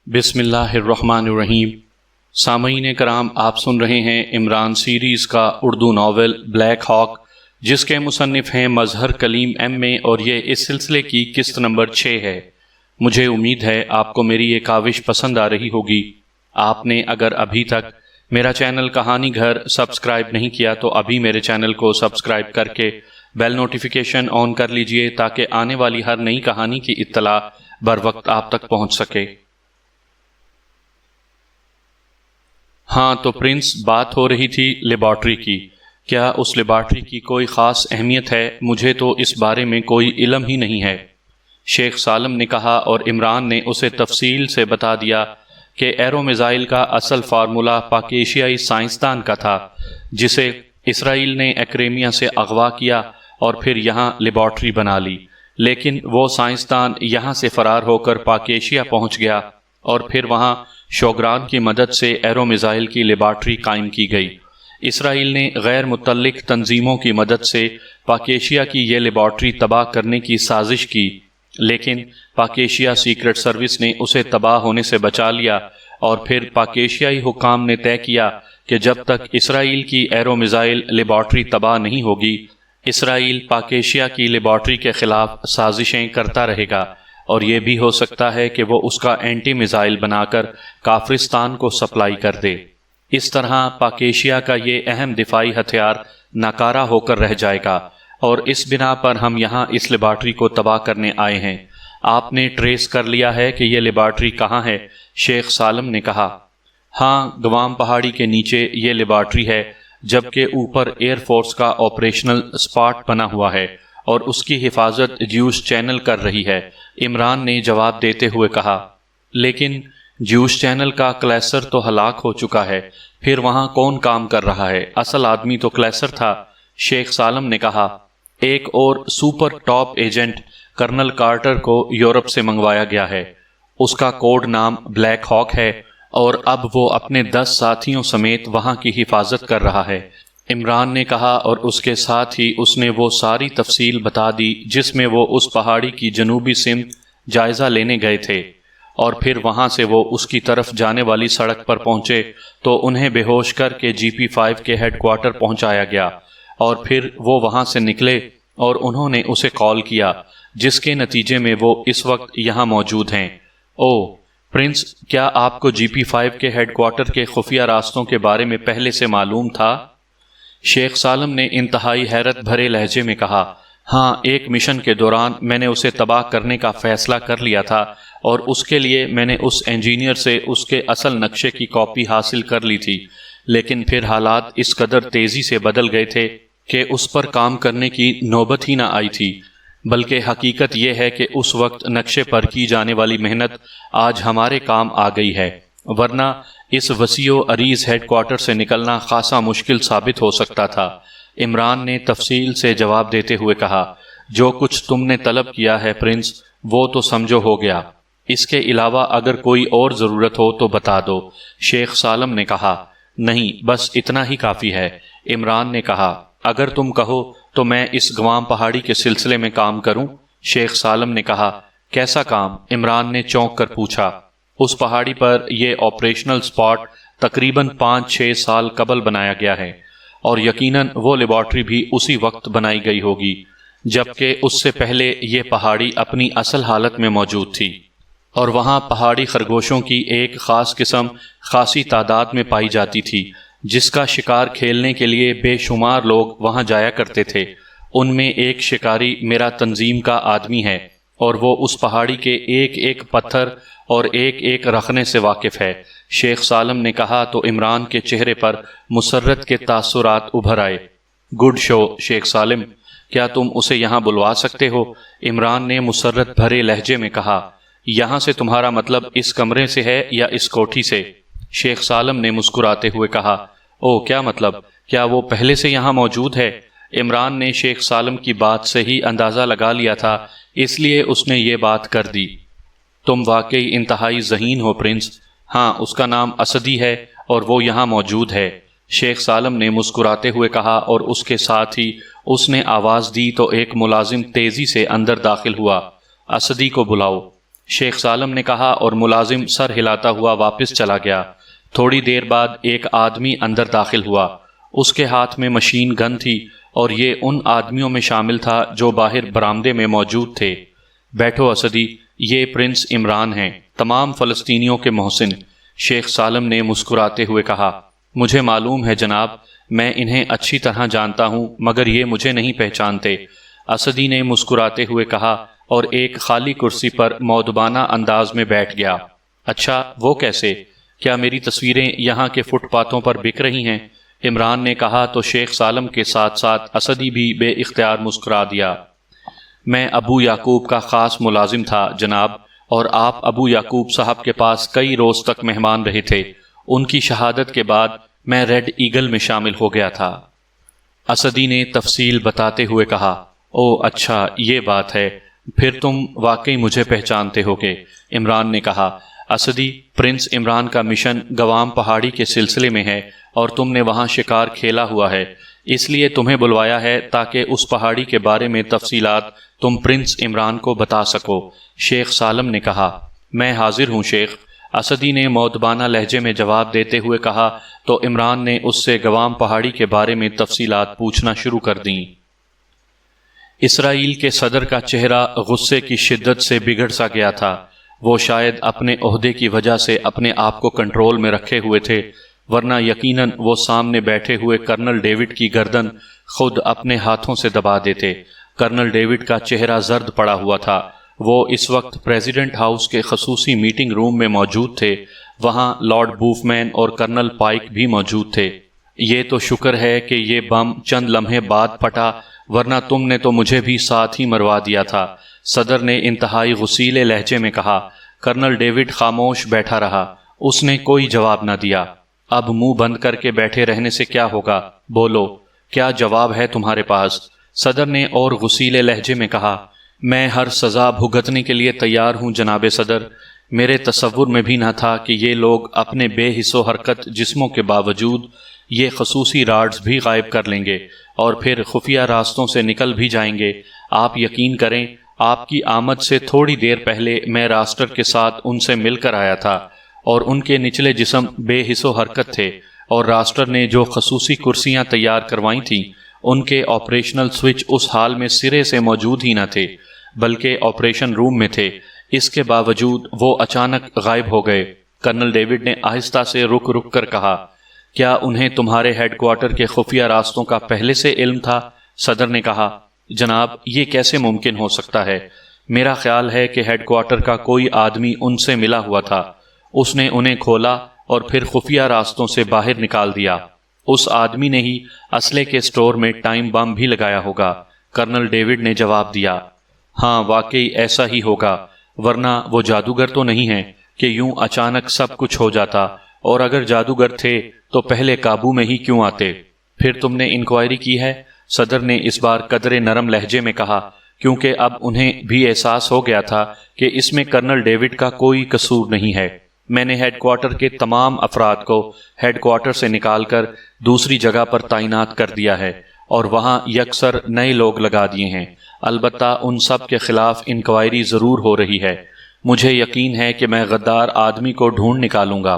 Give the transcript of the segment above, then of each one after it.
بسم اللہ الرحمن الرحیم۔ سامعین کرام، آپ سن رہے ہیں عمران سیریز کا اردو ناول بلیک ہاک، جس کے مصنف ہیں مظہر کلیم ایم اے، اور یہ اس سلسلے کی قسط نمبر 6 ہے۔ مجھے امید ہے آپ کو میری یہ کاوش پسند آ رہی ہوگی۔ آپ نے اگر ابھی تک میرا چینل کہانی گھر سبسکرائب نہیں کیا تو ابھی میرے چینل کو سبسکرائب کر کے بیل نوٹیفیکیشن آن کر لیجئے تاکہ آنے والی ہر نئی کہانی کی اطلاع بر وقت آپ تک پہنچ سکے۔ ہاں تو پرنس، بات ہو رہی تھی لیبارٹری کی۔ کیا اس لیبارٹری کی کوئی خاص اہمیت ہے؟ مجھے تو اس بارے میں کوئی علم ہی نہیں ہے، شیخ سالم نے کہا، اور عمران نے اسے تفصیل سے بتا دیا کہ ایرو میزائل کا اصل فارمولہ پاک ایشیائی سائنسدان کا تھا جسے اسرائیل نے ایکریمیا سے اغوا کیا اور پھر یہاں لیبارٹری بنا لی، لیکن وہ سائنسدان یہاں سے فرار ہو کر پاک ایشیا پہنچ گیا اور پھر وہاں شوگران کی مدد سے ایرو میزائل کی لیبارٹری قائم کی گئی۔ اسرائیل نے غیر متعلق تنظیموں کی مدد سے پاک ایشیا کی یہ لیبارٹری تباہ کرنے کی سازش کی، لیکن پاک ایشیا سیکرٹ سروس نے اسے تباہ ہونے سے بچا لیا، اور پھر پاک ایشیائی حکام نے طے کیا کہ جب تک اسرائیل کی ایرو میزائل لیبارٹری تباہ نہیں ہوگی، اسرائیل پاک ایشیا کی لیبارٹری کے خلاف سازشیں کرتا رہے گا، اور یہ بھی ہو سکتا ہے کہ وہ اس کا اینٹی میزائل بنا کر کافرستان کو سپلائی کر دے۔ اس طرح پاک ایشیا کا یہ اہم دفاعی ہتھیار ناکارہ ہو کر رہ جائے گا، اور اس بنا پر ہم یہاں اس لیبارٹری کو تباہ کرنے آئے ہیں۔ آپ نے ٹریس کر لیا ہے کہ یہ لیبارٹری کہاں ہے؟ شیخ سالم نے کہا۔ ہاں، گوام پہاڑی کے نیچے یہ لیبارٹری ہے، جبکہ اوپر ایئر فورس کا آپریشنل اسپاٹ بنا ہوا ہے اور اس کی حفاظت جیوش چینل کر رہی ہے، عمران نے جواب دیتے ہوئے کہا۔ لیکن جیوش چینل کا کلیسر تو ہلاک ہو چکا ہے، پھر وہاں کون کام کر رہا ہے؟ اصل آدمی تو کلیسر تھا، شیخ سالم نے کہا۔ ایک اور super top agent colonel Carter کو یورپ سے منگوایا گیا ہے، اس کا کوڈ نام بلیک ہاک ہے، اور اب وہ اپنے 10 ساتھیوں سمیت وہاں کی حفاظت کر رہا ہے، عمران نے کہا، اور اس کے ساتھ ہی اس نے وہ ساری تفصیل بتا دی جس میں وہ اس پہاڑی کی جنوبی سمت جائزہ لینے گئے تھے، اور پھر وہاں سے وہ اس کی طرف جانے والی سڑک پر پہنچے تو انہیں بے ہوش کر کے GP5 کے ہیڈ کوارٹر پہنچایا گیا، اور پھر وہ وہاں سے نکلے اور انہوں نے اسے کال کیا، جس کے نتیجے میں وہ اس وقت یہاں موجود ہیں۔ او پرنس، کیا آپ کو GP5 کے ہیڈ کوارٹر کے خفیہ راستوں کے بارے میں پہلے سے معلوم تھا؟ شیخ سالم نے انتہائی حیرت بھرے لہجے میں کہا۔ ہاں، ایک مشن کے دوران میں نے اسے تباہ کرنے کا فیصلہ کر لیا تھا، اور اس کے لیے میں نے اس انجینئر سے اس کے اصل نقشے کی کاپی حاصل کر لی تھی، لیکن پھر حالات اس قدر تیزی سے بدل گئے تھے کہ اس پر کام کرنے کی نوبت ہی نہ آئی تھی، بلکہ حقیقت یہ ہے کہ اس وقت نقشے پر کی جانے والی محنت آج ہمارے کام آ گئی ہے، ورنہ اس وسیع و عریض ہیڈ کوارٹر سے نکلنا خاصا مشکل ثابت ہو سکتا تھا، عمران نے تفصیل سے جواب دیتے ہوئے کہا۔ جو کچھ تم نے طلب کیا ہے پرنس، وہ تو سمجھو ہو گیا، اس کے علاوہ اگر کوئی اور ضرورت ہو تو بتا دو، شیخ سالم نے کہا۔ نہیں، بس اتنا ہی کافی ہے، عمران نے کہا۔ اگر تم کہو تو میں اس گوام پہاڑی کے سلسلے میں کام کروں، شیخ سالم نے کہا۔ کیسا کام؟ عمران نے چونک کر پوچھا۔ اس پہاڑی پر یہ آپریشنل اسپاٹ تقریباً 5-6 سال قبل بنایا گیا ہے، اور یقیناً وہ لیبارٹری بھی اسی وقت بنائی گئی ہوگی جبکہ اس سے پہلے یہ پہاڑی اپنی اصل حالت میں موجود تھی، اور وہاں پہاڑی خرگوشوں کی ایک خاص قسم خاصی تعداد میں پائی جاتی تھی، جس کا شکار کھیلنے کے لیے بے شمار لوگ وہاں جایا کرتے تھے۔ ان میں ایک شکاری میرا تنظیم کا آدمی ہے، اور وہ اس پہاڑی کے ایک ایک پتھر اور ایک ایک رخنے سے واقف ہے، شیخ سالم نے کہا، تو عمران کے چہرے پر مسرت کے تاثرات ابھر آئے۔ گڈ شو شیخ سالم، کیا تم اسے یہاں بلوا سکتے ہو؟ عمران نے مسرت بھرے لہجے میں کہا۔ یہاں سے تمہارا مطلب اس کمرے سے ہے یا اس کوٹھی سے؟ شیخ سالم نے مسکراتے ہوئے کہا۔ او، کیا مطلب؟ کیا وہ پہلے سے یہاں موجود ہے؟ عمران نے شیخ سالم کی بات سے ہی اندازہ لگا لیا تھا، اس لیے اس نے یہ بات کر دی۔ تم واقعی انتہائی ذہین ہو پرنس۔ ہاں، اس کا نام اسدی ہے اور وہ یہاں موجود ہے، شیخ سالم نے مسکراتے ہوئے کہا، اور اس کے ساتھ ہی اس نے آواز دی تو ایک ملازم تیزی سے اندر داخل ہوا۔ اسدی کو بلاؤ۔ شیخ سالم نے کہا اور ملازم سر ہلاتا ہوا واپس چلا گیا۔ تھوڑی دیر بعد ایک آدمی اندر داخل ہوا۔ اس کے ہاتھ میں مشین گن تھی اور یہ ان آدمیوں میں شامل تھا جو باہر برآمدے میں موجود تھے۔ بیٹھو اسدی، یہ پرنس عمران ہیں، تمام فلسطینیوں کے محسن۔ شیخ سالم نے مسکراتے ہوئے کہا، مجھے معلوم ہے جناب، میں انہیں اچھی طرح جانتا ہوں، مگر یہ مجھے نہیں پہچانتے۔ اسدی نے مسکراتے ہوئے کہا اور ایک خالی کرسی پر مؤدبانہ انداز میں بیٹھ گیا۔ اچھا، وہ کیسے؟ کیا میری تصویریں یہاں کے فٹ پاتھوں پر بک رہی ہیں؟ عمران نے کہا تو شیخ سالم کے ساتھ ساتھ اسدی بھی بے اختیار مسکرا دیا۔ میں ابو یعقوب کا خاص ملازم تھا جناب، اور آپ ابو یعقوب صاحب کے پاس کئی روز تک مہمان رہے تھے۔ ان کی شہادت کے بعد میں ریڈ ایگل میں شامل ہو گیا تھا۔ اسدی نے تفصیل بتاتے ہوئے کہا، او اچھا یہ بات ہے، پھر تم واقعی مجھے پہچانتے ہو گے۔ عمران نے کہا، اسدی، پرنس عمران کا مشن گوام پہاڑی کے سلسلے میں ہے اور تم نے وہاں شکار کھیلا ہوا ہے، اس لیے تمہیں بلوایا ہے تاکہ اس پہاڑی کے بارے میں تفصیلات تم پرنس عمران کو بتا سکو۔ شیخ سالم نے کہا، میں حاضر ہوں شیخ۔ اسدی نے مؤدبانہ لہجے میں جواب دیتے ہوئے کہا تو عمران نے اس سے گوام پہاڑی کے بارے میں تفصیلات پوچھنا شروع کر دیں۔ اسرائیل کے صدر کا چہرہ غصے کی شدت سے بگڑ سا گیا تھا۔ وہ شاید اپنے عہدے کی وجہ سے اپنے آپ کو کنٹرول میں رکھے ہوئے تھے، ورنہ یقیناً وہ سامنے بیٹھے ہوئے کرنل ڈیوڈ کی گردن خود اپنے ہاتھوں سے دبا دیتے۔ کرنل ڈیوڈ کا چہرہ زرد پڑا ہوا تھا۔ وہ اس وقت پریزیڈنٹ ہاؤس کے خصوصی میٹنگ روم میں موجود تھے۔ وہاں لارڈ بوفمین اور کرنل پائک بھی موجود تھے۔ یہ تو شکر ہے کہ یہ بم چند لمحے بعد پھٹا، ورنہ تم نے تو مجھے بھی ساتھ ہی مروا دیا تھا، صدر نے انتہائی غصیلے لہجے میں کہا۔ کرنل ڈیوڈ خاموش بیٹھا رہا، اس نے کوئی جواب نہ دیا۔ اب منہ بند کر کے بیٹھے رہنے سے کیا ہوگا؟ بولو، کیا جواب ہے تمہارے پاس؟ صدر نے اور غصیلے لہجے میں کہا، میں ہر سزا بھگتنے کے لیے تیار ہوں جناب صدر۔ میرے تصور میں بھی نہ تھا کہ یہ لوگ اپنے بے حس و حرکت جسموں کے باوجود یہ خصوصی راڈز بھی غائب کر لیں گے اور پھر خفیہ راستوں سے نکل بھی جائیں گے۔ آپ یقین کریں، آپ کی آمد سے تھوڑی دیر پہلے میں راسٹر کے ساتھ ان سے مل کر آیا تھا اور ان کے نچلے جسم بے حس و حرکت تھے، اور راسٹر نے جو خصوصی کرسیاں تیار کروائی تھیں ان کے آپریشنل سوئچ اس حال میں سرے سے موجود ہی نہ تھے، بلکہ آپریشن روم میں تھے۔ اس کے باوجود وہ اچانک غائب ہو گئے۔ کرنل ڈیوڈ نے آہستہ سے رک رک کر کہا، کیا انہیں تمہارے ہیڈ کوارٹر کے خفیہ راستوں کا پہلے سے علم تھا؟ صدر نے کہا، جناب یہ کیسے ممکن ہو سکتا ہے؟ میرا خیال ہے کہ ہیڈ کوارٹر کا کوئی آدمی ان سے ملا ہوا تھا، اس نے انہیں کھولا اور پھر خفیہ راستوں سے باہر نکال دیا۔ اس آدمی نے ہی اسلحے کے سٹور میں ٹائم بم بھی لگایا ہوگا۔ کرنل ڈیوڈ نے جواب دیا، ہاں واقعی ایسا ہی ہوگا، ورنہ وہ جادوگر تو نہیں ہیں کہ یوں اچانک سب کچھ ہو جاتا، اور اگر جادوگر تھے تو پہلے قابو میں ہی کیوں آتے؟ پھر تم نے انکوائری کی ہے؟ صدر نے اس بار قدرے نرم لہجے میں کہا، کیونکہ اب انہیں بھی احساس ہو گیا تھا کہ اس میں کرنل ڈیوڈ کا کوئی قصور نہیں ہے۔ میں نے ہیڈ کوارٹر کے تمام افراد کو ہیڈ کوارٹر سے نکال کر دوسری جگہ پر تعینات کر دیا ہے اور وہاں یکسر نئے لوگ لگا دیے ہیں۔ البتہ ان سب کے خلاف انکوائری ضرور ہو رہی ہے۔ مجھے یقین ہے کہ میں غدار آدمی کو ڈھونڈ نکالوں گا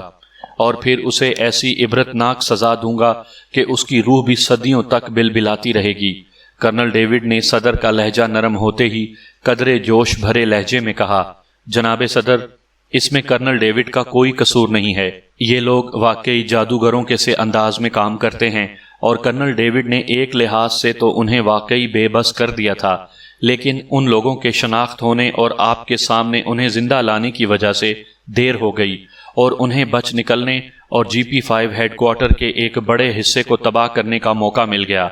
اور پھر اسے ایسی عبرتناک سزا دوں گا کہ اس کی روح بھی صدیوں تک بلبلاتی رہے گی۔ کرنل ڈیوڈ نے صدر کا لہجہ نرم ہوتے ہی قدرے جوش بھرے لہجے میں کہا، جناب صدر، اس میں کرنل ڈیوڈ کا کوئی قصور نہیں ہے۔ یہ لوگ واقعی جادوگروں کے سے انداز میں کام کرتے ہیں، اور کرنل ڈیوڈ نے ایک لحاظ سے تو انہیں واقعی بے بس کر دیا تھا، لیکن ان لوگوں کے شناخت ہونے اور آپ کے سامنے انہیں زندہ لانے کی وجہ سے دیر ہو گئی، اور انہیں بچ نکلنے اور GP5 ہیڈ کوارٹر کے ایک بڑے حصے کو تباہ کرنے کا موقع مل گیا۔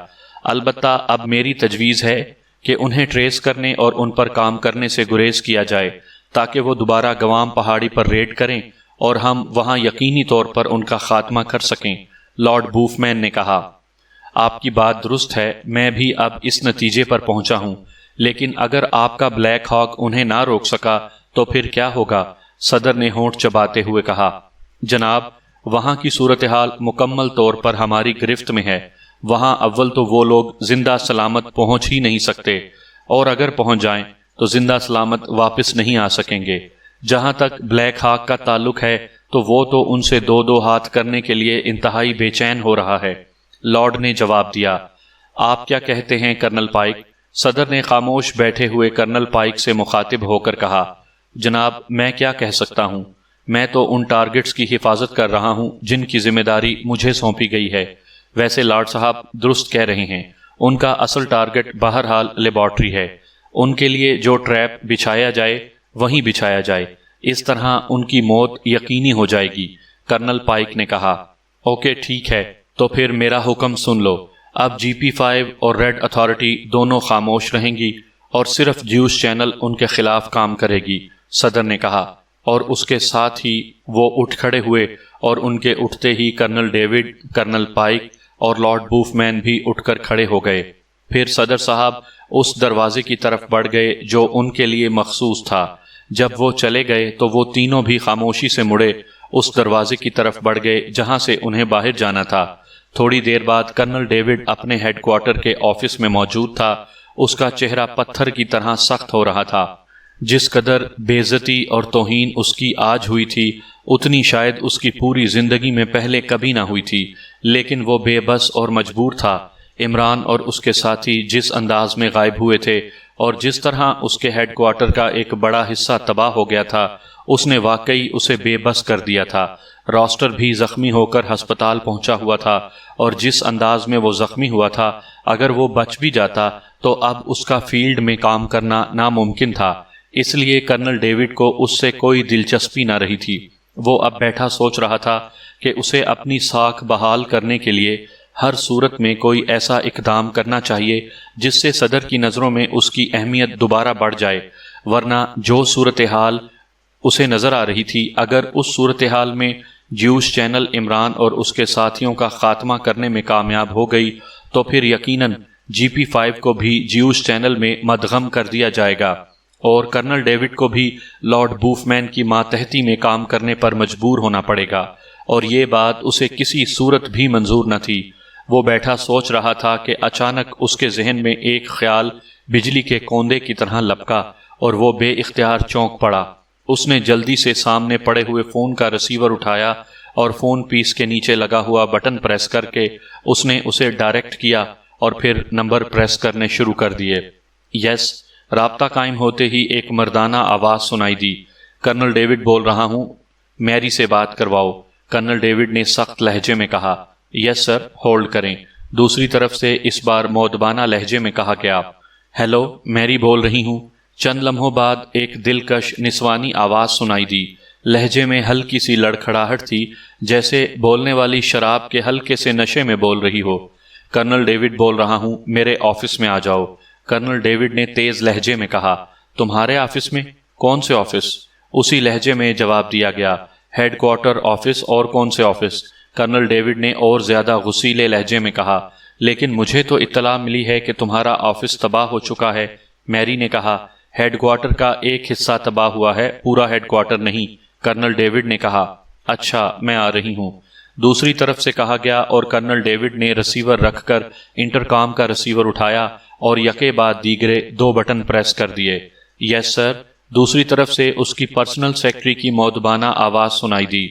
البتہ اب میری تجویز ہے کہ انہیں ٹریس کرنے اور ان پر کام کرنے سے گریز کیا جائے، تاکہ وہ دوبارہ گوام پہاڑی پر ریڈ کریں اور ہم وہاں یقینی طور پر ان کا خاتمہ کر سکیں۔ لارڈ بوفمین نے کہا، آپ کی بات درست ہے، میں بھی اب اس نتیجے پر پہنچا ہوں، لیکن اگر آپ کا بلیک ہاک انہیں نہ روک سکا تو پھر کیا ہوگا؟ صدر نے ہونٹ چباتے ہوئے کہا، جناب وہاں کی صورتحال مکمل طور پر ہماری گرفت میں ہے۔ وہاں اول تو وہ لوگ زندہ سلامت پہنچ ہی نہیں سکتے، اور اگر پہنچ جائیں تو زندہ سلامت واپس نہیں آ سکیں گے۔ جہاں تک بلیک ہاک کا تعلق ہے تو وہ تو ان سے دو دو ہاتھ کرنے کے لیے انتہائی بے چین ہو رہا ہے۔ لارڈ نے جواب دیا، آپ کیا کہتے ہیں کرنل پائک؟ صدر نے خاموش بیٹھے ہوئے کرنل پائک سے مخاطب ہو کر کہا، جناب میں کیا کہہ سکتا ہوں، میں تو ان ٹارگٹس کی حفاظت کر رہا ہوں جن کی ذمہ داری مجھے سونپی گئی ہے۔ ویسے لارڈ صاحب درست کہہ رہے ہیں، ان کا اصل ٹارگٹ بہرحال لیبارٹری ہے۔ ان کے لیے جو ٹریپ بچھایا جائے وہیں بچھایا جائے، اس طرح ان کی موت یقینی ہو جائے گی۔ کرنل پائک نے کہا، اوکے ٹھیک ہے، تو پھر میرا حکم سن لو۔ اب جی پی 5 اور ریڈ اتھارٹی دونوں خاموش رہیں گی اور صرف جیوس چینل ان کے خلاف کام کرے گی، صدر نے کہا، اور اس کے ساتھ ہی وہ اٹھ کھڑے ہوئے اور ان کے اٹھتے ہی کرنل ڈیوڈ، کرنل پائک اور لارڈ بوف مین بھی اٹھ کر کھڑے ہو گئے۔ پھر صدر صاحب اس دروازے کی طرف بڑھ گئے جو ان کے لیے مخصوص تھا۔ جب وہ چلے گئے تو وہ تینوں بھی خاموشی سے مڑے اس دروازے کی طرف بڑھ گئے جہاں سے انہیں باہر جانا تھا۔ تھوڑی دیر بعد کرنل ڈیوڈ اپنے ہیڈ کوارٹر کے آفس میں موجود تھا۔ اس کا چہرہ پتھر کی طرح سخت ہو رہا تھا۔ جس قدر بے عزتی اور توہین اس کی آج ہوئی تھی اتنی شاید اس کی پوری زندگی میں پہلے کبھی نہ ہوئی تھی، لیکن وہ بے بس اور مجبور تھا۔ عمران اور اس کے ساتھی جس انداز میں غائب ہوئے تھے اور جس طرح اس کے ہیڈ کوارٹر کا ایک بڑا حصہ تباہ ہو گیا تھا، اس نے واقعی اسے بے بس کر دیا تھا۔ راسٹر بھی زخمی ہو کر ہسپتال پہنچا ہوا تھا، اور جس انداز میں وہ زخمی ہوا تھا اگر وہ بچ بھی جاتا تو اب اس کا فیلڈ میں کام کرنا ناممکن تھا۔ اس لیے کرنل ڈیوڈ کو اس سے کوئی دلچسپی نہ رہی تھی۔ وہ اب بیٹھا سوچ رہا تھا کہ اسے اپنی ساکھ بحال کرنے کے لیے ہر صورت میں کوئی ایسا اقدام کرنا چاہیے جس سے صدر کی نظروں میں اس کی اہمیت دوبارہ بڑھ جائے، ورنہ جو صورتحال اسے نظر آ رہی تھی، اگر اس صورتحال میں جیوس چینل عمران اور اس کے ساتھیوں کا خاتمہ کرنے میں کامیاب ہو گئی تو پھر یقیناً جی پی 5 کو بھی جیوس چینل میں مدغم کر دیا جائے گا، اور کرنل ڈیوڈ کو بھی لارڈ بوف مین کی ماتحتی میں کام کرنے پر مجبور ہونا پڑے گا، اور یہ بات اسے کسی صورت بھی منظور نہ تھی۔ وہ بیٹھا سوچ رہا تھا کہ اچانک اس کے ذہن میں ایک خیال بجلی کے کوندے کی طرح لپکا اور وہ بے اختیار چونک پڑا۔ اس نے جلدی سے سامنے پڑے ہوئے فون کا ریسیور اٹھایا اور فون پیس کے نیچے لگا ہوا بٹن پریس کر کے اس نے اسے ڈائریکٹ کیا اور پھر نمبر پریس کرنے شروع کر دیے۔ یس، رابطہ قائم ہوتے ہی ایک مردانہ آواز سنائی دی، کرنل ڈیوڈ بول رہا ہوں، میری سے بات کرواؤ۔ کرنل ڈیوڈ نے سخت لہجے میں کہا، یس سر، ہولڈ کریں۔ دوسری طرف سے اس بار مؤدبانہ لہجے میں کہا گیا، ہیلو، میری بول رہی ہوں۔ چند لمحوں بعد ایک دلکش نسوانی آواز سنائی دی۔ لہجے میں ہلکی سی لڑکھڑاہٹ تھی، جیسے بولنے والی شراب کے ہلکے سے نشے میں بول رہی ہو۔ کرنل ڈیوڈ بول رہا ہوں، میرے آفس میں آ جاؤ۔ کرنل ڈیوڈ نے تیز لہجے میں کہا، تمہارے آفس میں؟ کون سے آفس؟ اسی لہجے میں جواب دیا گیا، ہیڈ کوارٹر آفس، اور کون سے آفس؟ کرنل ڈیوڈ نے اور زیادہ غصیلے لہجے میں کہا، لیکن مجھے تو اطلاع ملی ہے کہ تمہارا آفس تباہ ہو چکا ہے۔ میری نے کہا، ہیڈ کوارٹر کا ایک حصہ تباہ ہوا ہے، پورا ہیڈ کوارٹر نہیں۔ کرنل ڈیوڈ نے کہا، اچھا، میں آ رہی ہوں۔ دوسری طرف سے کہا گیا اور کرنل ڈیوڈ نے ریسیور رکھ کر انٹرکام کا ریسیور اٹھایا اور یکے بعد دیگرے 2 بٹن پریس کر دیے۔ یس سر، دوسری طرف سے اس کی پرسنل سیکرٹری کی مؤدبانہ آواز سنائی دی،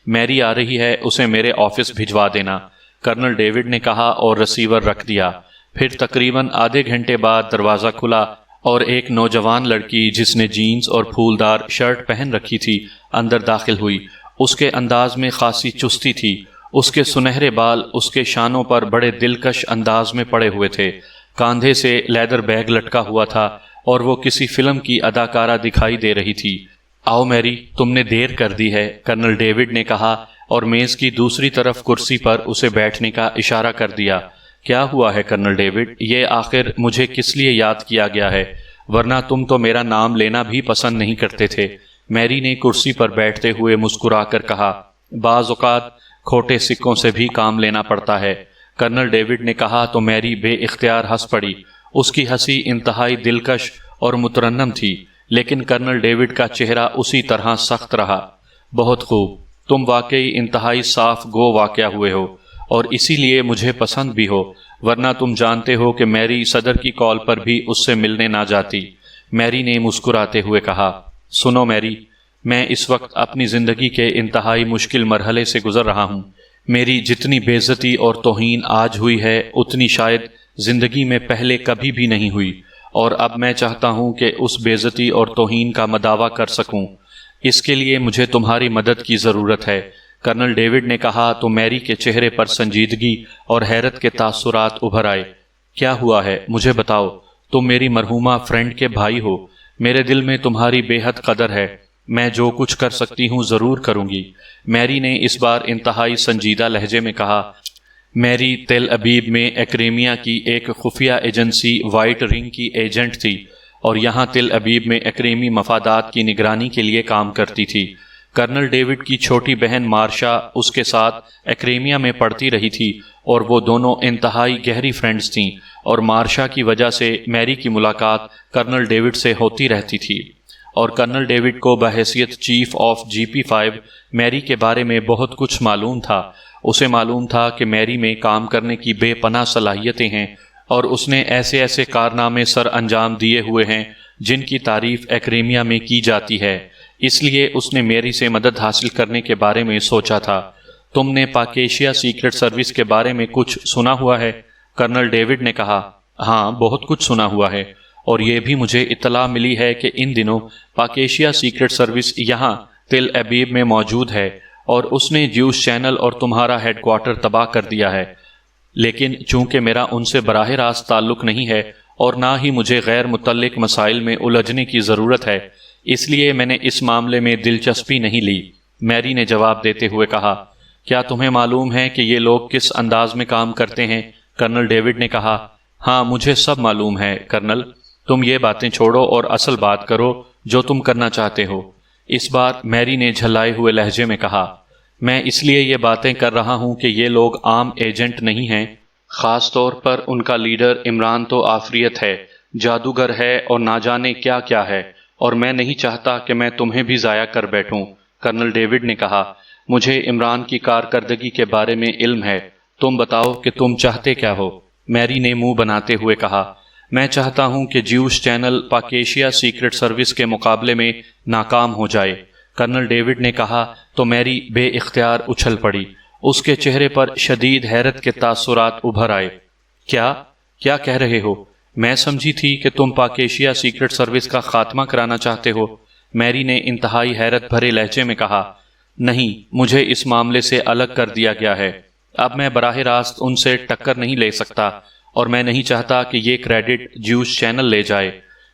میری آ رہی ہے، اسے میرے آفس بھجوا دینا۔ کرنل ڈیوڈ نے کہا اور ریسیور رکھ دیا۔ پھر تقریباً آدھے گھنٹے بعد دروازہ کھلا اور ایک نوجوان لڑکی جس نے جینز اور پھولدار شرٹ پہن رکھی تھی اندر داخل ہوئی۔ اس کے انداز میں خاصی چستی تھی، اس کے سنہرے بال اس کے شانوں پر بڑے دلکش انداز میں پڑے ہوئے تھے، کاندھے سے لیدر بیگ لٹکا ہوا تھا اور وہ کسی فلم کی اداکارہ دکھائی دے رہی تھی۔ آؤ میری، تم نے دیر کر دی ہے، کرنل ڈیوڈ نے کہا اور میز کی دوسری طرف کرسی پر اسے بیٹھنے کا اشارہ کر دیا۔ کیا ہوا ہے کرنل ڈیوڈ؟ یہ آخر مجھے کس لیے یاد کیا گیا ہے؟ ورنہ تم تو میرا نام لینا بھی پسند نہیں کرتے تھے۔ میری نے کرسی پر بیٹھتے ہوئے مسکرا کر کہا، بعض اوقات کھوٹے سکوں سے بھی کام لینا پڑتا ہے۔ کرنل ڈیوڈ نے کہا تو میری بے اختیار ہنس پڑی۔ اس کی ہنسی انتہائی دلکش اور مترنم تھی، لیکن کرنل ڈیوڈ کا چہرہ اسی طرح سخت رہا۔ بہت خوب، تم واقعی انتہائی صاف گو واقع ہوئے ہو اور اسی لیے مجھے پسند بھی ہو، ورنہ تم جانتے ہو کہ میری صدر کی کال پر بھی اس سے ملنے نہ جاتی۔ میری نے مسکراتے ہوئے کہا، سنو میری، میں اس وقت اپنی زندگی کے انتہائی مشکل مرحلے سے گزر رہا ہوں۔ میری جتنی بے عزتی اور توہین آج ہوئی ہے اتنی شاید زندگی میں پہلے کبھی بھی نہیں ہوئی، اور اب میں چاہتا ہوں کہ اس بے عزتی اور توہین کا مداوع کر سکوں۔ اس کے لیے مجھے تمہاری مدد کی ضرورت ہے۔ کرنل ڈیوڈ نے کہا تو میری کے چہرے پر سنجیدگی اور حیرت کے تاثرات ابھر آئے۔ کیا ہوا ہے؟ مجھے بتاؤ۔ تم میری مرحومہ فرینڈ کے بھائی ہو، میرے دل میں تمہاری بے حد قدر ہے، میں جو کچھ کر سکتی ہوں ضرور کروں گی۔ میری نے اس بار انتہائی سنجیدہ لہجے میں کہا۔ میری تل ابیب میں ایکریمیا کی ایک خفیہ ایجنسی وائٹ رنگ کی ایجنٹ تھی، اور یہاں تل ابیب میں ایکریمی مفادات کی نگرانی کے لیے کام کرتی تھی۔ کرنل ڈیوڈ کی چھوٹی بہن مارشا اس کے ساتھ ایکریمیا میں پڑھتی رہی تھی، اور وہ دونوں انتہائی گہری فرینڈز تھیں، اور مارشا کی وجہ سے میری کی ملاقات کرنل ڈیوڈ سے ہوتی رہتی تھی، اور کرنل ڈیوڈ کو بحیثیت چیف آف GP5 میری کے بارے میں بہت کچھ معلوم تھا۔ اسے معلوم تھا کہ میری میں کام کرنے کی بے پناہ صلاحیتیں ہیں، اور اس نے ایسے ایسے کارنامے سر انجام دیے ہوئے ہیں جن کی تعریف ایکریمیا میں کی جاتی ہے۔ اس لیے اس نے میری سے مدد حاصل کرنے کے بارے میں سوچا تھا۔ تم نے پاک ایشیا سیکرٹ سروس کے بارے میں کچھ سنا ہوا ہے؟ کرنل ڈیوڈ نے کہا۔ ہاں، بہت کچھ سنا ہوا ہے، اور یہ بھی مجھے اطلاع ملی ہے کہ ان دنوں پاک ایشیا سیکرٹ سروس یہاں تل ابیب میں موجود ہے، اور اس نے جیوش چینل اور تمہارا ہیڈ کوارٹر تباہ کر دیا ہے۔ لیکن چونکہ میرا ان سے براہ راست تعلق نہیں ہے، اور نہ ہی مجھے غیر متعلق مسائل میں الجھنے کی ضرورت ہے، اس لیے میں نے اس معاملے میں دلچسپی نہیں لی، میری نے جواب دیتے ہوئے کہا۔ کیا تمہیں معلوم ہے کہ یہ لوگ کس انداز میں کام کرتے ہیں؟ کرنل ڈیوڈ نے کہا۔ ہاں، مجھے سب معلوم ہے کرنل، تم یہ باتیں چھوڑو اور اصل بات کرو جو تم کرنا چاہتے ہو۔ اس بار میری نے جھلائے ہوئے لہجے میں کہا۔ میں اس لیے یہ باتیں کر رہا ہوں کہ یہ لوگ عام ایجنٹ نہیں ہیں، خاص طور پر ان کا لیڈر عمران تو آفریت ہے، جادوگر ہے، اور نہ جانے کیا کیا ہے، اور میں نہیں چاہتا کہ میں تمہیں بھی ضائع کر بیٹھوں۔ کرنل ڈیوڈ نے کہا۔ مجھے عمران کی کارکردگی کے بارے میں علم ہے، تم بتاؤ کہ تم چاہتے کیا ہو؟ میری نے منہ بناتے ہوئے کہا۔ میں چاہتا ہوں کہ جیوش چینل پاک ایشیا سیکرٹ سروس کے مقابلے میں ناکام ہو جائے۔ کرنل ڈیوڈ نے کہا تو میری بے اختیار اچھل پڑی۔ اس کے چہرے پر شدید حیرت کے تاثرات ابھر آئے۔ کیا کہہ رہے ہو؟ میں سمجھی تھی کہ تم پاک ایشیا سیکرٹ سروس کا خاتمہ کرانا چاہتے ہو۔ میری نے انتہائی حیرت بھرے لہجے میں کہا۔ نہیں، مجھے اس معاملے سے الگ کر دیا گیا ہے۔ اب میں براہ راست ان سے ٹکر نہیں لے سکتا، اور میں نہیں چاہتا کہ یہ کریڈٹ جیوش چینل لے جائے۔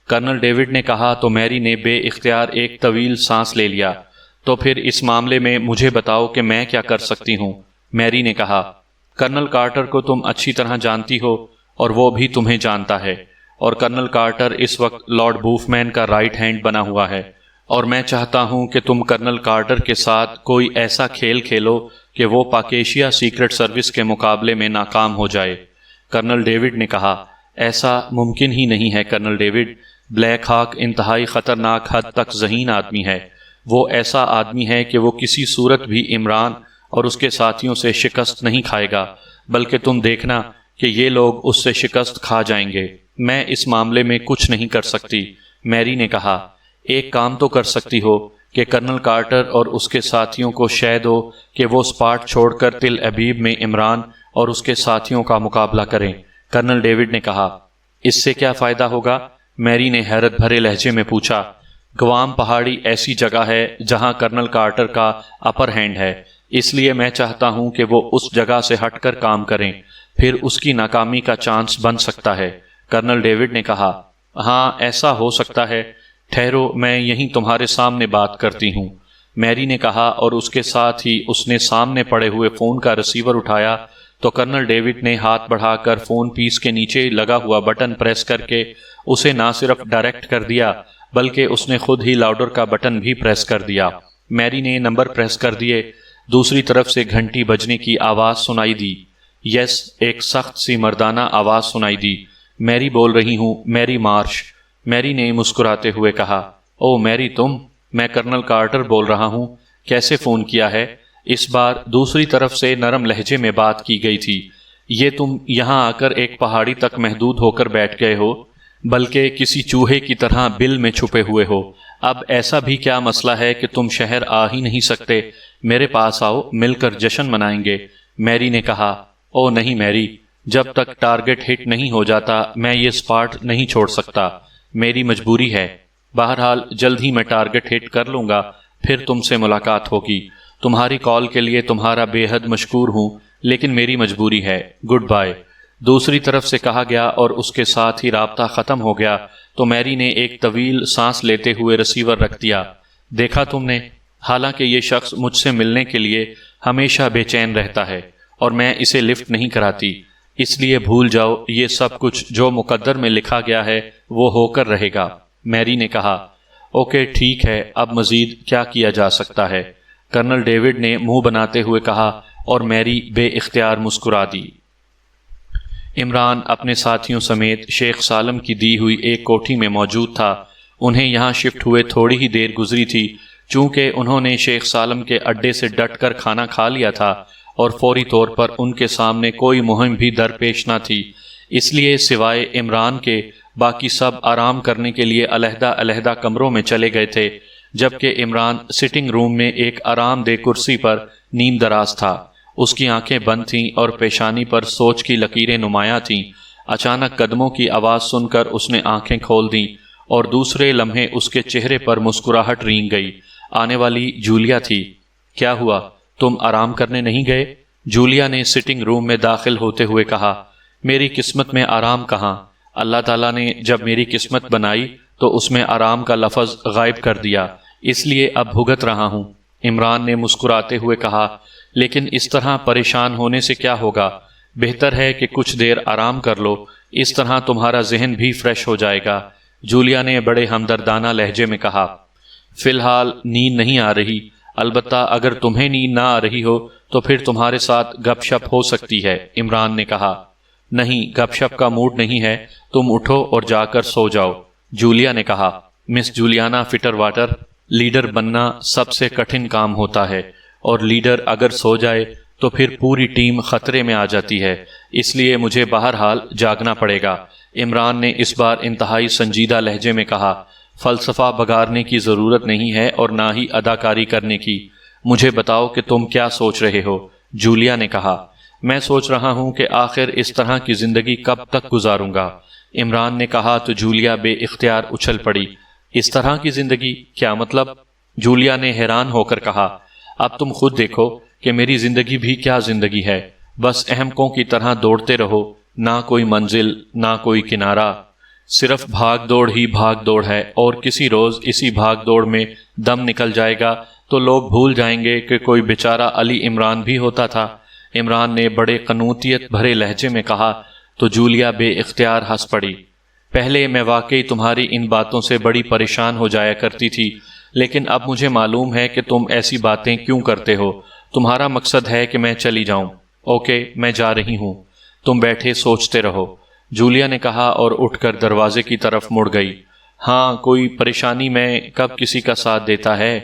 کرنل ڈیوڈ نے کہا تو میری نے بے اختیار ایک طویل سانس لے لیا۔ تو پھر اس معاملے میں مجھے بتاؤ کہ میں کیا کر سکتی ہوں؟ میری نے کہا۔ کرنل کارٹر کو تم اچھی طرح جانتی ہو، اور وہ بھی تمہیں جانتا ہے، اور کرنل کارٹر اس وقت لارڈ بوفمین کا رائٹ ہینڈ بنا ہوا ہے، اور میں چاہتا ہوں کہ تم کرنل کارٹر کے ساتھ کوئی ایسا کھیل کھیلو کہ وہ پاک ایشیا سیکرٹ سروس کے مقابلے میں ناکام ہو جائے۔ کرنل ڈیوڈ نے کہا۔ ایسا ممکن ہی نہیں ہے کرنل ڈیوڈ۔ بلیک ہاک انتہائی خطرناک حد تک ذہین آدمی ہے۔ وہ ایسا آدمی ہے کہ وہ کسی صورت بھی عمران اور اس کے ساتھیوں سے شکست نہیں کھائے گا، بلکہ تم دیکھنا کہ یہ لوگ اس سے شکست کھا جائیں گے۔ میں اس معاملے میں کچھ نہیں کر سکتی، میری نے کہا۔ ایک کام تو کر سکتی ہو کہ کرنل کارٹر اور اس کے ساتھیوں کو شے دو کہ وہ اسپاٹ چھوڑ کر تل ابیب میں عمران اور اس کے ساتھیوں کا مقابلہ کریں۔ کرنل ڈیوڈ نے کہا۔ اس سے کیا فائدہ ہوگا؟ میری نے حیرت بھرے لہجے میں پوچھا۔ گوام پہاڑی ایسی جگہ ہے جہاں کرنل کارٹر کا اپر ہینڈ ہے، اس لیے میں چاہتا ہوں کہ وہ اس جگہ سے ہٹ کر کام کریں، پھر اس کی ناکامی کا چانس بن سکتا ہے۔ کرنل ڈیوڈ نے کہا۔ ہاں، ایسا ہو سکتا ہے، ٹھہرو، میں یہیں تمہارے سامنے بات کرتی ہوں، میری نے کہا، اور اس کے ساتھ ہی اس نے سامنے پڑے ہوئے فون کا ریسیور اٹھایا تو کرنل ڈیوڈ نے ہاتھ بڑھا کر فون پیس کے نیچے لگا ہوا بٹن پریس کر کے اسے نہ صرف ڈائریکٹ کر دیا بلکہ اس نے خود ہی لاؤڈر کا بٹن بھی پریس کر دیا۔ میری نے نمبر پریس کر دیے۔ دوسری طرف سے گھنٹی بجنے کی آواز سنائی دی۔ یس، ایک سخت سی مردانہ آواز سنائی دی۔ میری بول رہی ہوں، میری مارش، میری نے مسکراتے ہوئے کہا۔ او میری، تم؟ میں کرنل کارٹر بول رہا ہوں۔ کیسے فون کیا ہے؟ اس بار دوسری طرف سے نرم لہجے میں بات کی گئی تھی۔ یہ تم یہاں آ کر ایک پہاڑی تک محدود ہو کر بیٹھ گئے ہو، بلکہ کسی چوہے کی طرح بل میں چھپے ہوئے ہو۔ اب ایسا بھی کیا مسئلہ ہے کہ تم شہر آ ہی نہیں سکتے؟ میرے پاس آؤ، مل کر جشن منائیں گے۔ میری نے کہا، او نہیں میری، جب تک ٹارگٹ ہٹ نہیں ہو جاتا میں یہ اسپاٹ نہیں چھوڑ سکتا، میری مجبوری ہے۔ بہرحال جلد ہی میں ٹارگٹ ہٹ کر لوں گا، پھر تم سے ملاقات ہوگی۔ تمہاری کال کے لیے تمہارا بے حد مشکور ہوں، لیکن میری مجبوری ہے۔ Good bye. دوسری طرف سے کہا گیا اور اس کے ساتھ ہی رابطہ ختم ہو گیا تو میری نے ایک طویل سانس لیتے ہوئے ریسیور رکھ دیا۔ دیکھا تم نے، حالانکہ یہ شخص مجھ سے ملنے کے لیے ہمیشہ بے چین رہتا ہے اور میں اسے لفٹ نہیں کراتی، اس لیے بھول جاؤ، یہ سب کچھ جو مقدر میں لکھا گیا ہے وہ ہو کر رہے گا۔ میری نے کہا، اوکے ٹھیک ہے، اب مزید کیا کیا جا سکتا ہے؟ کرنل ڈیوڈ نے منہ بناتے ہوئے کہا اور میری بے اختیار مسکرا دی۔ عمران اپنے ساتھیوں سمیت شیخ سالم کی دی ہوئی ایک کوٹھی میں موجود تھا۔ انہیں یہاں شفٹ ہوئے تھوڑی ہی دیر گزری تھی، چونکہ انہوں نے شیخ سالم کے اڈے سے ڈٹ کر کھانا کھا لیا تھا اور فوری طور پر ان کے سامنے کوئی مہم بھی درپیش نہ تھی، اس لیے سوائے عمران کے باقی سب آرام کرنے کے لیے علیحدہ علیحدہ کمروں میں چلے گئے تھے، جبکہ عمران سٹنگ روم میں ایک آرام دہ کرسی پر نیم دراز تھا۔ اس کی آنکھیں بند تھیں اور پیشانی پر سوچ کی لکیریں نمایاں تھیں۔ اچانک قدموں کی آواز سن کر اس نے آنکھیں کھول دیں اور دوسرے لمحے اس کے چہرے پر مسکراہٹ رینگ گئی۔ آنے والی جولیا تھی۔ کیا ہوا، تم آرام کرنے نہیں گئے؟ جولیا نے سٹنگ روم میں داخل ہوتے ہوئے کہا، میری قسمت میں آرام کہاں؟ اللہ تعالیٰ نے جب میری قسمت بنائی تو اس میں آرام کا لفظ غائب کر دیا، اس لیے اب بھگت رہا ہوں۔ عمران نے مسکراتے ہوئے کہا، لیکن اس طرح پریشان ہونے سے کیا ہوگا؟ بہتر ہے کہ کچھ دیر آرام کر لو، اس طرح تمہارا ذہن بھی فریش ہو جائے گا۔ جولیا نے بڑے ہمدردانہ لہجے میں کہا، فی الحال نیند نہیں آ رہی، البتہ اگر تمہیں نیند نہ آ رہی ہو تو پھر تمہارے ساتھ گپ شپ ہو سکتی ہے۔ عمران نے کہا، نہیں، گپ شپ کا موڈ نہیں ہے، تم اٹھو اور جا کر سو جاؤ۔ جولیا نے کہا، مس جولیانا فٹر واٹر، لیڈر بننا سب سے کٹھن کام ہوتا ہے، اور لیڈر اگر سو جائے تو پھر پوری ٹیم خطرے میں آ جاتی ہے، اس لیے مجھے بہرحال جاگنا پڑے گا۔ عمران نے اس بار انتہائی سنجیدہ لہجے میں کہا، فلسفہ بگارنے کی ضرورت نہیں ہے اور نہ ہی اداکاری کرنے کی، مجھے بتاؤ کہ تم کیا سوچ رہے ہو؟ جولیا نے کہا، میں سوچ رہا ہوں کہ آخر اس طرح کی زندگی کب تک گزاروں گا۔ عمران نے کہا تو جولیا بے اختیار اچھل پڑی۔ اس طرح کی زندگی کیا مطلب؟ جولیا نے حیران ہو کر کہا، اب تم خود دیکھو کہ میری زندگی بھی کیا زندگی ہے، بس احمقوں کی طرح دوڑتے رہو، نہ کوئی منزل نہ کوئی کنارہ، صرف بھاگ دوڑ ہی بھاگ دوڑ ہے، اور کسی روز اسی بھاگ دوڑ میں دم نکل جائے گا تو لوگ بھول جائیں گے کہ کوئی بیچارہ علی عمران بھی ہوتا تھا۔ عمران نے بڑے قنوطیت بھرے لہجے میں کہا تو جولیا بے اختیار ہنس پڑی۔ پہلے میں واقعی تمہاری ان باتوں سے بڑی پریشان ہو جایا کرتی تھی، لیکن اب مجھے معلوم ہے کہ تم ایسی باتیں کیوں کرتے ہو۔ تمہارا مقصد ہے کہ میں چلی جاؤں۔ اوکے، میں جا رہی ہوں، تم بیٹھے سوچتے رہو، جولیا نے کہا اور اٹھ کر دروازے کی طرف مڑ گئی۔ ہاں، کوئی پریشانی میں کب کسی کا ساتھ دیتا ہے،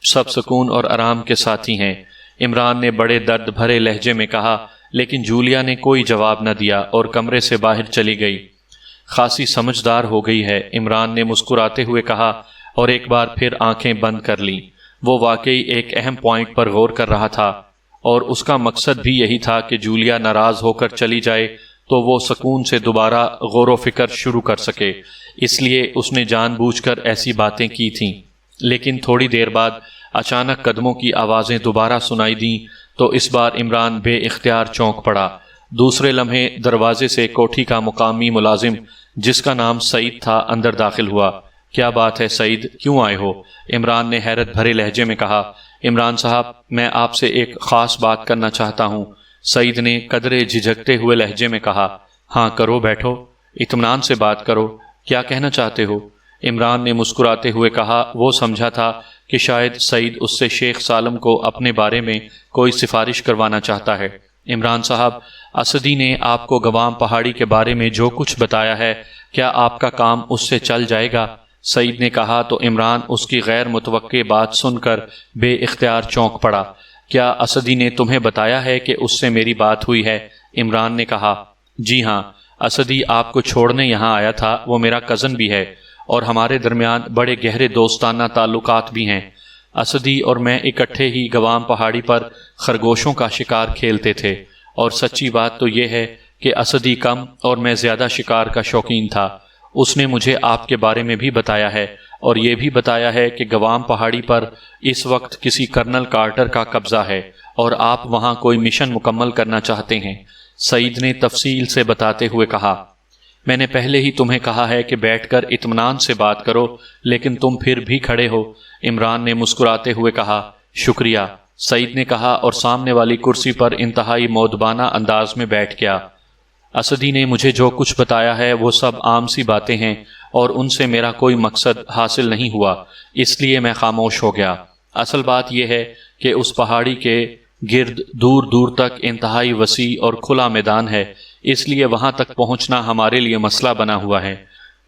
سب سکون اور آرام کے ساتھی ہیں، عمران نے بڑے درد بھرے لہجے میں کہا، لیکن جولیا نے کوئی جواب نہ دیا اور کمرے سے باہر چلی گئی۔ خاصی سمجھدار ہو گئی ہے، عمران نے مسکراتے ہوئے کہا اور ایک بار پھر آنکھیں بند کر لیں۔ وہ واقعی ایک اہم پوائنٹ پر غور کر رہا تھا اور اس کا مقصد بھی یہی تھا کہ جولیا ناراض ہو کر چلی جائے تو وہ سکون سے دوبارہ غور و فکر شروع کر سکے، اس لیے اس نے جان بوجھ کر ایسی باتیں کی تھیں۔ لیکن تھوڑی دیر بعد اچانک قدموں کی آوازیں دوبارہ سنائی دیں تو اس بار عمران بے اختیار چونک پڑا۔ دوسرے لمحے دروازے سے کوٹھی کا مقامی ملازم جس کا نام سعید تھا اندر داخل ہوا۔ کیا بات ہے سعید، کیوں آئے ہو؟ عمران نے حیرت بھرے لہجے میں کہا۔ عمران صاحب، میں آپ سے ایک خاص بات کرنا چاہتا ہوں، سعید نے قدرے جھجکتے ہوئے لہجے میں کہا۔ ہاں کرو، بیٹھو، اطمینان سے بات کرو، کیا کہنا چاہتے ہو؟ عمران نے مسکراتے ہوئے کہا۔ وہ سمجھا تھا کہ شاید سعید اس سے شیخ سالم کو اپنے بارے میں کوئی سفارش کروانا چاہتا ہے۔ عمران صاحب، اسدی نے آپ کو گوام پہاڑی کے بارے میں جو کچھ بتایا ہے، کیا آپ کا کام اس سے چل جائے گا؟ سعید نے کہا تو عمران اس کی غیر متوقع بات سن کر بے اختیار چونک پڑا۔ کیا اسدی نے تمہیں بتایا ہے کہ اس سے میری بات ہوئی ہے؟ عمران نے کہا۔ جی ہاں، اسدی آپ کو چھوڑنے یہاں آیا تھا، وہ میرا کزن بھی ہے اور ہمارے درمیان بڑے گہرے دوستانہ تعلقات بھی ہیں۔ اسدی اور میں اکٹھے ہی گوام پہاڑی پر خرگوشوں کا شکار کھیلتے تھے، اور سچی بات تو یہ ہے کہ اسدی کم اور میں زیادہ شکار کا شوقین تھا۔ اس نے مجھے آپ کے بارے میں بھی بتایا ہے، اور یہ بھی بتایا ہے کہ گوام پہاڑی پر اس وقت کسی کرنل کارٹر کا قبضہ ہے اور آپ وہاں کوئی مشن مکمل کرنا چاہتے ہیں۔ سعید نے تفصیل سے بتاتے ہوئے کہا، میں نے پہلے ہی تمہیں کہا ہے کہ بیٹھ کر اطمینان سے بات کرو، لیکن تم پھر بھی کھڑے ہو۔ عمران نے مسکراتے ہوئے کہا، شکریہ، سعید نے کہا، اور سامنے والی کرسی پر انتہائی مؤدبانہ انداز میں بیٹھ گیا۔ اسدی نے مجھے جو کچھ بتایا ہے وہ سب عام سی باتیں ہیں، اور ان سے میرا کوئی مقصد حاصل نہیں ہوا، اس لیے میں خاموش ہو گیا۔ اصل بات یہ ہے کہ اس پہاڑی کے گرد دور دور تک انتہائی وسیع اور کھلا میدان ہے، اس لیے وہاں تک پہنچنا ہمارے لیے مسئلہ بنا ہوا ہے۔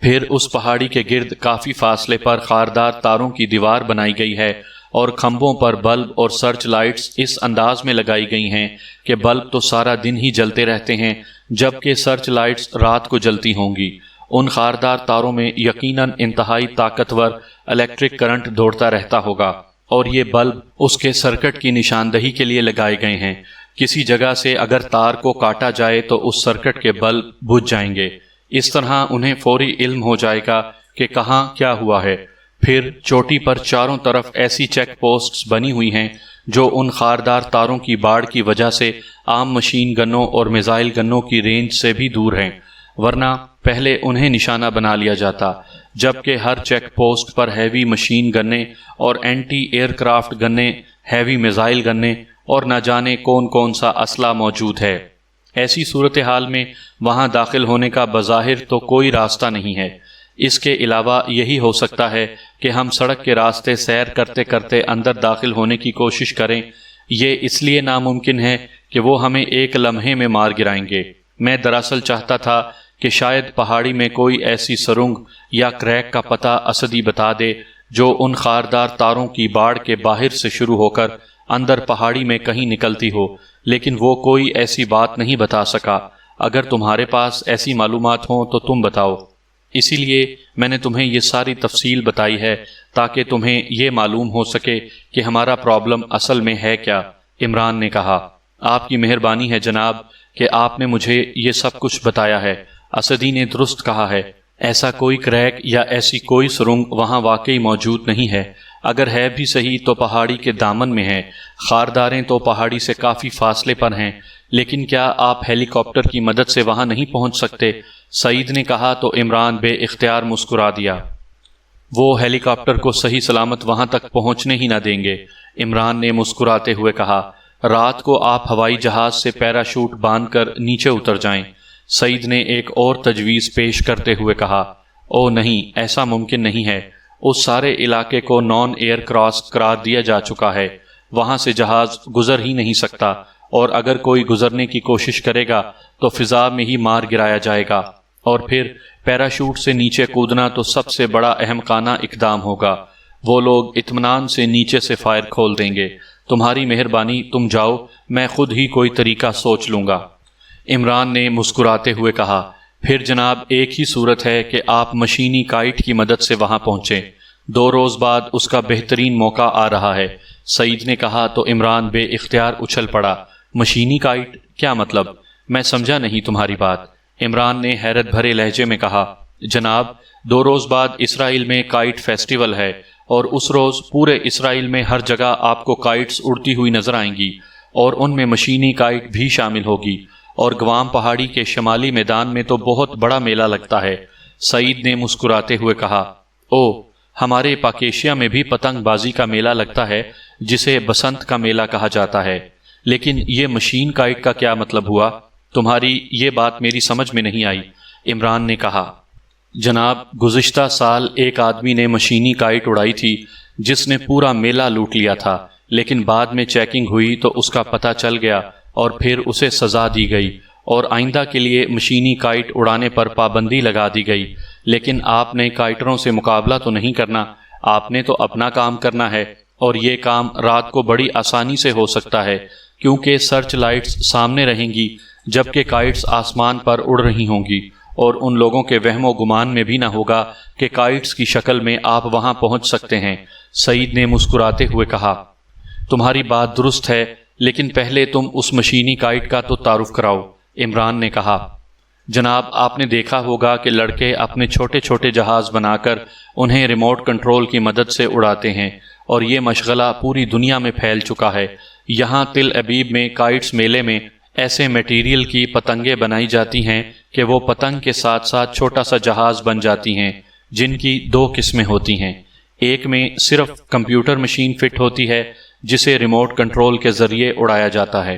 پھر اس پہاڑی کے گرد کافی فاصلے پر خاردار تاروں کی دیوار بنائی گئی ہے، اور کھمبوں پر بلب اور سرچ لائٹس اس انداز میں لگائی گئی ہیں کہ بلب تو سارا دن ہی جلتے رہتے ہیں، جبکہ سرچ لائٹس رات کو جلتی ہوں گی۔ ان خاردار تاروں میں یقیناً انتہائی طاقتور الیکٹرک کرنٹ دوڑتا رہتا ہوگا، اور یہ بلب اس کے سرکٹ کی نشاندہی کے لیے لگائے گئے ہیں۔ کسی جگہ سے اگر تار کو کاٹا جائے تو اس سرکٹ کے بلب بجھ جائیں گے۔ اس طرح انہیں فوری علم ہو جائے گا کہ کہاں کیا ہوا ہے۔ پھر چوٹی پر چاروں طرف ایسی چیک پوسٹس بنی ہوئی ہیں جو ان خاردار تاروں کی باڑ کی وجہ سے عام مشین گنوں اور میزائل گنوں کی رینج سے بھی دور ہیں، ورنہ پہلے انہیں نشانہ بنا لیا جاتا، جبکہ ہر چیک پوسٹ پر ہیوی مشین گنیں اور اینٹی ایئر کرافٹ گنیں، ہیوی میزائل گنیں اور نہ جانے کون کون سا اسلحہ موجود ہے۔ ایسی صورتحال میں وہاں داخل ہونے کا بظاہر تو کوئی راستہ نہیں ہے۔ اس کے علاوہ یہی ہو سکتا ہے کہ ہم سڑک کے راستے سیر کرتے کرتے اندر داخل ہونے کی کوشش کریں۔ یہ اس لیے ناممکن ہے کہ وہ ہمیں ایک لمحے میں مار گرائیں گے۔ میں دراصل چاہتا تھا کہ شاید پہاڑی میں کوئی ایسی سرنگ یا کریک کا پتہ اسدی بتا دے جو ان خاردار تاروں کی باڑ کے باہر سے شروع ہو کر اندر پہاڑی میں کہیں نکلتی ہو، لیکن وہ کوئی ایسی بات نہیں بتا سکا۔ اگر تمہارے پاس ایسی معلومات ہوں تو تم بتاؤ۔ اسی لیے میں نے تمہیں یہ ساری تفصیل بتائی ہے تاکہ تمہیں یہ معلوم ہو سکے کہ ہمارا پرابلم اصل میں ہے کیا۔ عمران نے کہا، آپ کی مہربانی ہے جناب کہ آپ نے مجھے یہ سب کچھ بتایا ہے۔ اسدی نے درست کہا ہے، ایسا کوئی کریک یا ایسی کوئی سرنگ وہاں واقعی موجود نہیں ہے۔ اگر ہے بھی صحیح تو پہاڑی کے دامن میں ہے۔ خارداریں تو پہاڑی سے کافی فاصلے پر ہیں، لیکن کیا آپ ہیلی کاپٹر کی مدد سے وہاں نہیں پہنچ سکتے؟ سعید نے کہا تو عمران بے اختیار مسکرا دیا۔ وہ ہیلی کاپٹر کو صحیح سلامت وہاں تک پہنچنے ہی نہ دیں گے۔ عمران نے مسکراتے ہوئے کہا، رات کو آپ ہوائی جہاز سے پیراشوٹ باندھ کر نیچے اتر جائیں۔ سعید نے ایک اور تجویز پیش کرتے ہوئے کہا، او نہیں، ایسا ممکن نہیں ہے۔ اس سارے علاقے کو نان ایئر کراس قرار دیا جا چکا ہے، وہاں سے جہاز گزر ہی نہیں سکتا، اور اگر کوئی گزرنے کی کوشش کرے گا تو فضا میں ہی مار گرایا جائے گا، اور پھر پیراشوٹ سے نیچے کودنا تو سب سے بڑا احمقانہ اقدام ہوگا۔ وہ لوگ اطمینان سے نیچے سے فائر کھول دیں گے۔ تمہاری مہربانی، تم جاؤ، میں خود ہی کوئی طریقہ سوچ لوں گا۔ عمران نے مسکراتے ہوئے کہا، پھر جناب ایک ہی صورت ہے کہ آپ مشینی کائٹ کی مدد سے وہاں پہنچیں۔ 2 روز بعد اس کا بہترین موقع آ رہا ہے۔ سعید نے کہا تو عمران بے اختیار اچھل پڑا۔ مشینی کائٹ؟ کیا مطلب؟ میں سمجھا نہیں تمہاری بات۔ عمران نے حیرت بھرے لہجے میں کہا، جناب 2 روز بعد اسرائیل میں کائٹ فیسٹیول ہے، اور اس روز پورے اسرائیل میں ہر جگہ آپ کو کائٹس اڑتی ہوئی نظر آئیں گی، اور ان میں مشینی کائٹ بھی شامل ہوگی، اور گوام پہاڑی کے شمالی میدان میں تو بہت بڑا میلہ لگتا ہے۔ سعید نے مسکراتے ہوئے کہا، او، ہمارے پاکیشیا میں بھی پتنگ بازی کا میلہ لگتا ہے جسے بسنت کا میلہ کہا جاتا ہے، لیکن یہ مشین کائٹ کا کیا مطلب ہوا؟ تمہاری یہ بات میری سمجھ میں نہیں آئی۔ عمران نے کہا، جناب گزشتہ سال ایک آدمی نے مشینی کائٹ اڑائی تھی جس نے پورا میلہ لوٹ لیا تھا، لیکن بعد میں چیکنگ ہوئی تو اس کا پتہ چل گیا اور پھر اسے سزا دی گئی، اور آئندہ کے لیے مشینی کائٹ اڑانے پر پابندی لگا دی گئی۔ لیکن آپ نے کائٹروں سے مقابلہ تو نہیں کرنا، آپ نے تو اپنا کام کرنا ہے، اور یہ کام رات کو بڑی آسانی سے ہو سکتا ہے کیونکہ سرچ لائٹس سامنے رہیں گی جبکہ کائٹس آسمان پر اڑ رہی ہوں گی، اور ان لوگوں کے وہم و گمان میں بھی نہ ہوگا کہ کائٹس کی شکل میں آپ وہاں پہنچ سکتے ہیں۔ سعید نے مسکراتے ہوئے کہا، تمہاری بات درست ہے، لیکن پہلے تم اس مشینی کائٹ کا تو تعارف کراؤ۔ عمران نے کہا، جناب آپ نے دیکھا ہوگا کہ لڑکے اپنے چھوٹے چھوٹے جہاز بنا کر انہیں ریموٹ کنٹرول کی مدد سے اڑاتے ہیں، اور یہ مشغلہ پوری دنیا میں پھیل چکا ہے۔ یہاں تل ابیب میں کائٹس میلے میں ایسے میٹیریل کی پتنگیں بنائی جاتی ہیں کہ وہ پتنگ کے ساتھ ساتھ چھوٹا سا جہاز بن جاتی ہیں، جن کی دو قسمیں ہوتی ہیں۔ ایک میں صرف کمپیوٹر مشین فٹ ہوتی ہے جسے ریموٹ کنٹرول کے ذریعے اڑایا جاتا ہے۔